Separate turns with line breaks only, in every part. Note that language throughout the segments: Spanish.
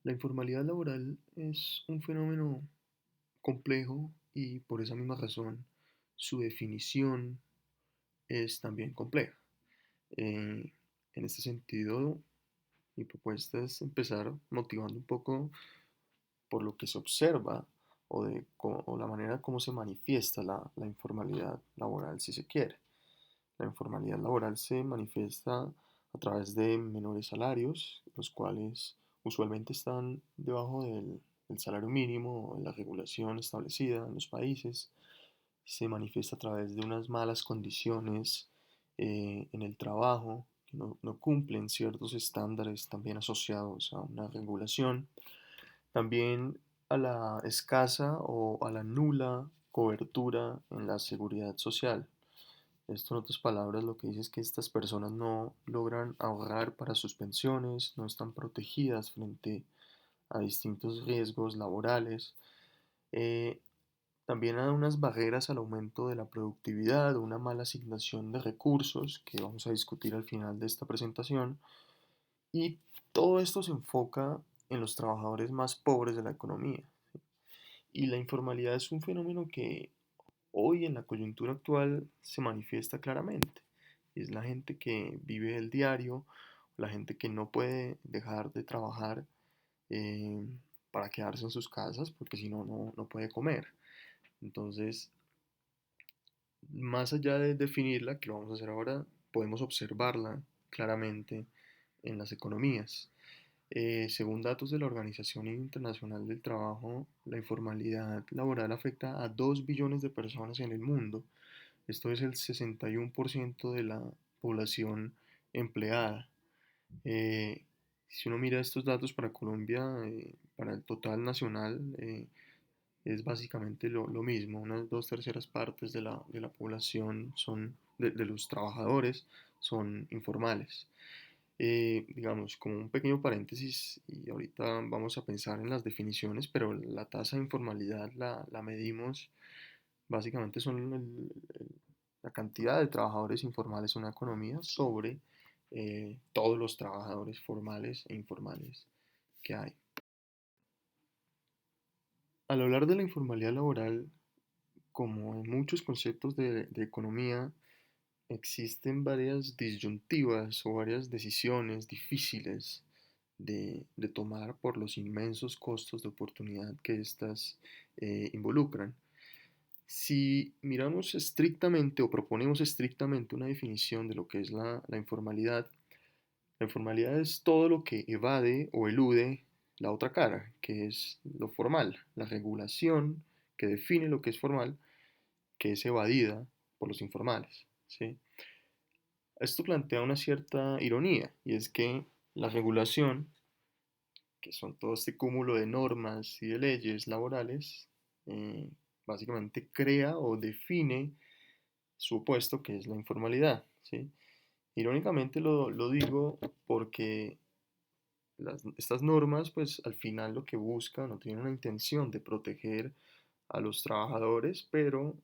La informalidad laboral es un fenómeno complejo y por esa misma razón su definición es también compleja. En este sentido, mi propuesta es empezar motivando un poco por lo que se observa o la manera como se manifiesta la informalidad laboral, si se quiere. La informalidad laboral se manifiesta a través de menores salarios, los cuales usualmente están debajo del salario mínimo o de la regulación establecida en los países. Se manifiesta a través de unas malas condiciones en el trabajo, que no cumplen ciertos estándares también asociados a una regulación. También a la escasa o a la nula cobertura en la seguridad social. Esto, en otras palabras, lo que dice es que estas personas no logran ahorrar para sus pensiones, no están protegidas frente a distintos riesgos laborales. Eh, También hay unas barreras al aumento de la productividad, una mala asignación de recursos, que vamos a discutir al final de esta presentación. Y todo esto se enfoca en los trabajadores más pobres de la economía. Y la informalidad es un fenómeno que hoy en la coyuntura actual se manifiesta claramente. Es la gente que vive el diario, la gente que no puede dejar de trabajar eh, para quedarse en sus casas porque si no, no puede comer. Entonces, más allá de definirla, que lo vamos a hacer ahora, podemos observarla claramente en las economías. Según datos de la Organización Internacional del Trabajo, la informalidad laboral afecta a 2 billones de personas en el mundo. Esto es el 61% de la población empleada. Si uno mira estos datos para Colombia, para el total nacional, es básicamente lo mismo. Unas dos terceras partes de la población de los trabajadores son informales. Digamos, como un pequeño paréntesis, y ahorita vamos a pensar en las definiciones, pero la tasa de informalidad la medimos, básicamente son la cantidad de trabajadores informales en una economía sobre todos los trabajadores formales e informales que hay. Al hablar de la informalidad laboral, como en muchos conceptos de economía, existen varias disyuntivas o varias decisiones difíciles de tomar por los inmensos costos de oportunidad que éstas involucran. Si miramos estrictamente o proponemos estrictamente una definición de lo que es la informalidad es todo lo que evade o elude la otra cara, que es lo formal, la regulación que define lo que es formal, que es evadida por los informales, ¿sí? Esto plantea una cierta ironía, y es que la regulación, que son todo este cúmulo de normas y de leyes laborales, eh, básicamente crea o define su opuesto, que es la informalidad, ¿sí? Irónicamente lo digo porque estas normas, pues al final lo que buscan no tienen una intención de proteger a los trabajadores, pero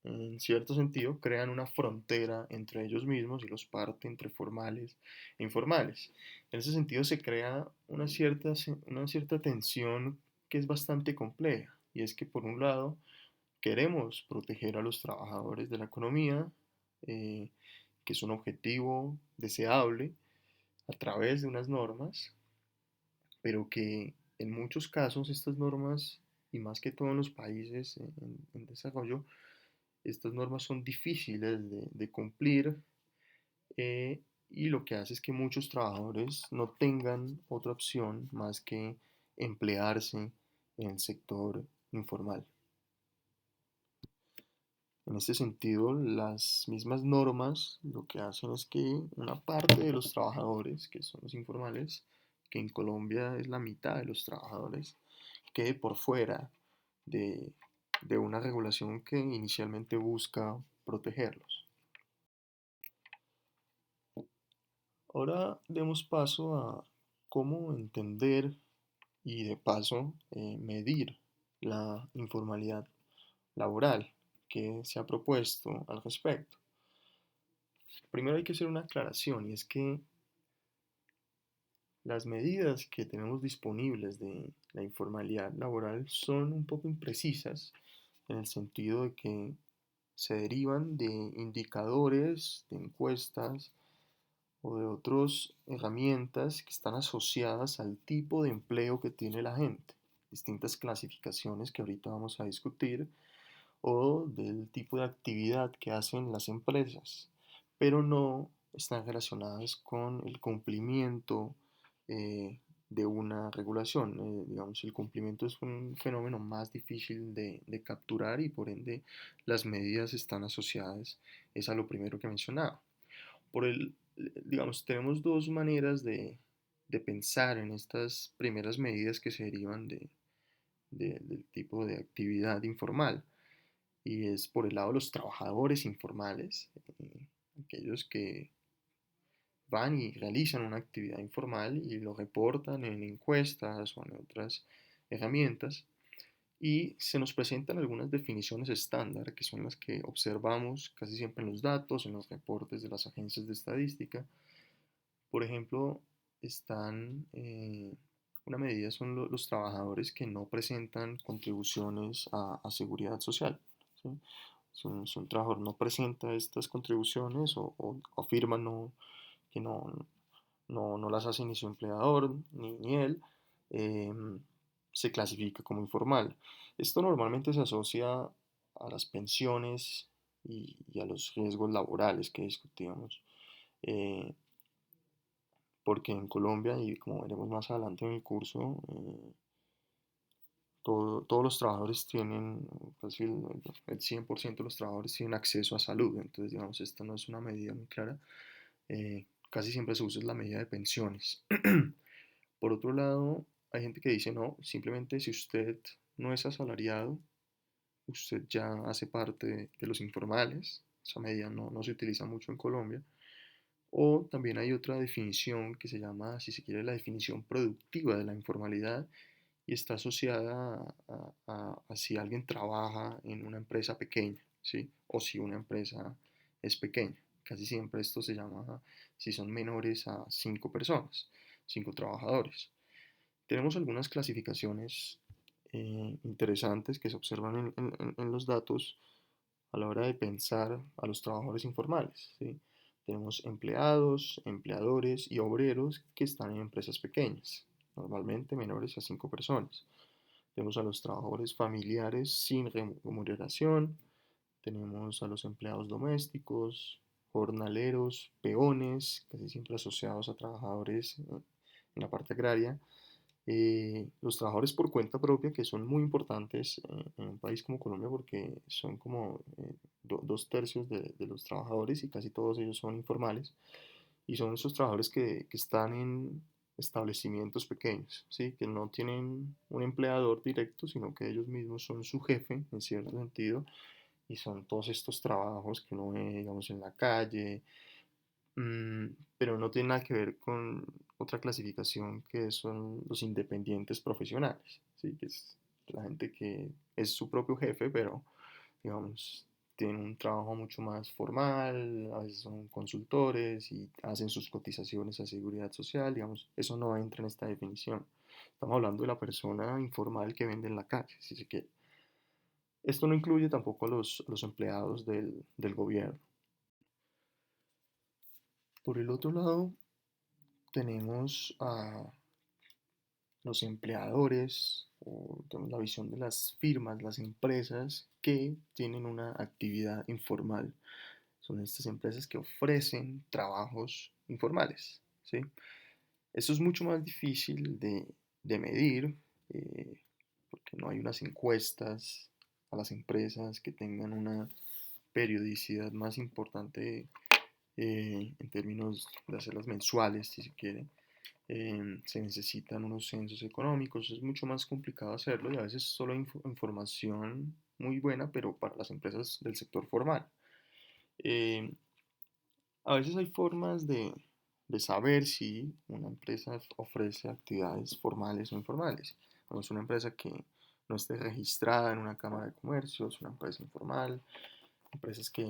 en cierto sentido crean una frontera entre ellos mismos y los parte entre formales e informales. En ese sentido se crea una cierta tensión que es bastante compleja, y es que por un lado queremos proteger a los trabajadores de la economía, eh, que es un objetivo deseable a través de unas normas, pero que en muchos casos estas normas, y más que todo en los países en desarrollo, estas normas son difíciles de cumplir, y lo que hace es que muchos trabajadores no tengan otra opción más que emplearse en el sector informal. En este sentido, las mismas normas lo que hacen es que una parte de los trabajadores, que son los informales, que en Colombia es la mitad de los trabajadores, quede por fuera de, de una regulación que inicialmente busca protegerlos. Ahora demos paso a cómo entender y de paso medir la informalidad laboral que se ha propuesto al respecto. Primero hay que hacer una aclaración, y es que Las medidas que tenemos disponibles de la informalidad laboral son un poco imprecisas en el sentido de que se derivan de indicadores, de encuestas o de otras herramientas que están asociadas al tipo de empleo que tiene la gente, distintas clasificaciones que ahorita vamos a discutir, o del tipo de actividad que hacen las empresas, pero no están relacionadas con el cumplimiento eh, de una regulación. Digamos, el cumplimiento es un fenómeno más difícil de capturar y por ende las medidas están asociadas, es a lo primero que mencionaba. Por el, digamos, tenemos dos maneras de pensar en estas primeras medidas que se derivan del tipo de actividad informal y es por el lado de los trabajadores informales, aquellos que van y realizan una actividad informal y lo reportan en encuestas o en otras herramientas. Y se nos presentan algunas definiciones estándar, que son las que observamos casi siempre en los datos, en los reportes de las agencias de estadística. Por ejemplo, una medida son los trabajadores que no presentan contribuciones a seguridad social. ¿Sí? Si un trabajador no presenta estas contribuciones o afirma que no las hace ni su empleador ni él, eh, se clasifica como informal. Esto normalmente se asocia a las pensiones y a los riesgos laborales que discutíamos. Eh, Porque en Colombia, y como veremos más adelante en el curso, todos los trabajadores tienen, casi el 100% de los trabajadores tienen acceso a salud. Entonces, digamos, esta no es una medida muy clara. Casi siempre se usa la medida de pensiones. Por otro lado, hay gente que dice, no, simplemente si usted no es asalariado, usted ya hace parte de los informales. Esa medida no se utiliza mucho en Colombia. O también hay otra definición que se llama, si se quiere, la definición productiva de la informalidad y está asociada a si alguien trabaja en una empresa pequeña, ¿sí? O si una empresa es pequeña. Casi siempre esto se llama si son menores a 5 personas, 5 trabajadores. Tenemos algunas clasificaciones interesantes que se observan en los datos a la hora de pensar a los trabajadores informales, ¿sí? Tenemos empleados, empleadores y obreros que están en empresas pequeñas, normalmente menores a 5 personas. Tenemos a los trabajadores familiares sin remuneración, tenemos a los empleados domésticos, jornaleros, peones, casi siempre asociados a trabajadores en la parte agraria, los trabajadores por cuenta propia, que son muy importantes en un país como Colombia porque son como 2/3 de los trabajadores y casi todos ellos son informales. Y son esos trabajadores que están en establecimientos pequeños, ¿sí? Que no tienen un empleador directo, sino que ellos mismos son su jefe en cierto sentido. Y son todos estos trabajos que uno ve, digamos, en la calle, pero no tiene nada que ver con otra clasificación que son los independientes profesionales, ¿sí? Que es la gente que es su propio jefe, pero digamos, tienen un trabajo mucho más formal, a veces son consultores y hacen sus cotizaciones a seguridad social, digamos, eso no entra en esta definición. Estamos hablando de la persona informal que vende en la calle, si se quiere. Esto no incluye tampoco a los empleados del gobierno. Por el otro lado, tenemos a los empleadores o tenemos la visión de las firmas, las empresas que tienen una actividad informal. Son estas empresas que ofrecen trabajos informales, ¿sí? Eso es mucho más difícil de medir porque no hay unas encuestas a las empresas que tengan una periodicidad más importante en términos de hacerlas mensuales, si se quiere. Se necesitan unos censos económicos, es mucho más complicado hacerlo y a veces solo hay información muy buena, pero para las empresas del sector formal. Eh, a veces hay formas de saber si una empresa ofrece actividades formales o informales. Es una empresa que no esté registrada en una cámara de comercio, es una empresa informal, empresas que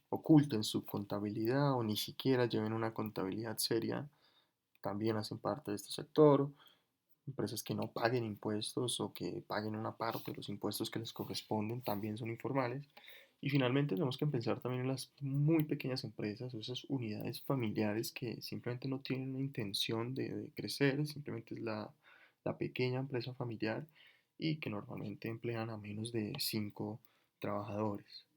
oculten su contabilidad o ni siquiera lleven una contabilidad seria también hacen parte de este sector, empresas que no paguen impuestos o que paguen una parte de los impuestos que les corresponden también son informales. Y finalmente tenemos que pensar también en las muy pequeñas empresas o esas unidades familiares que simplemente no tienen una intención de crecer, simplemente es la pequeña empresa familiar y que normalmente emplean a menos de 5 trabajadores.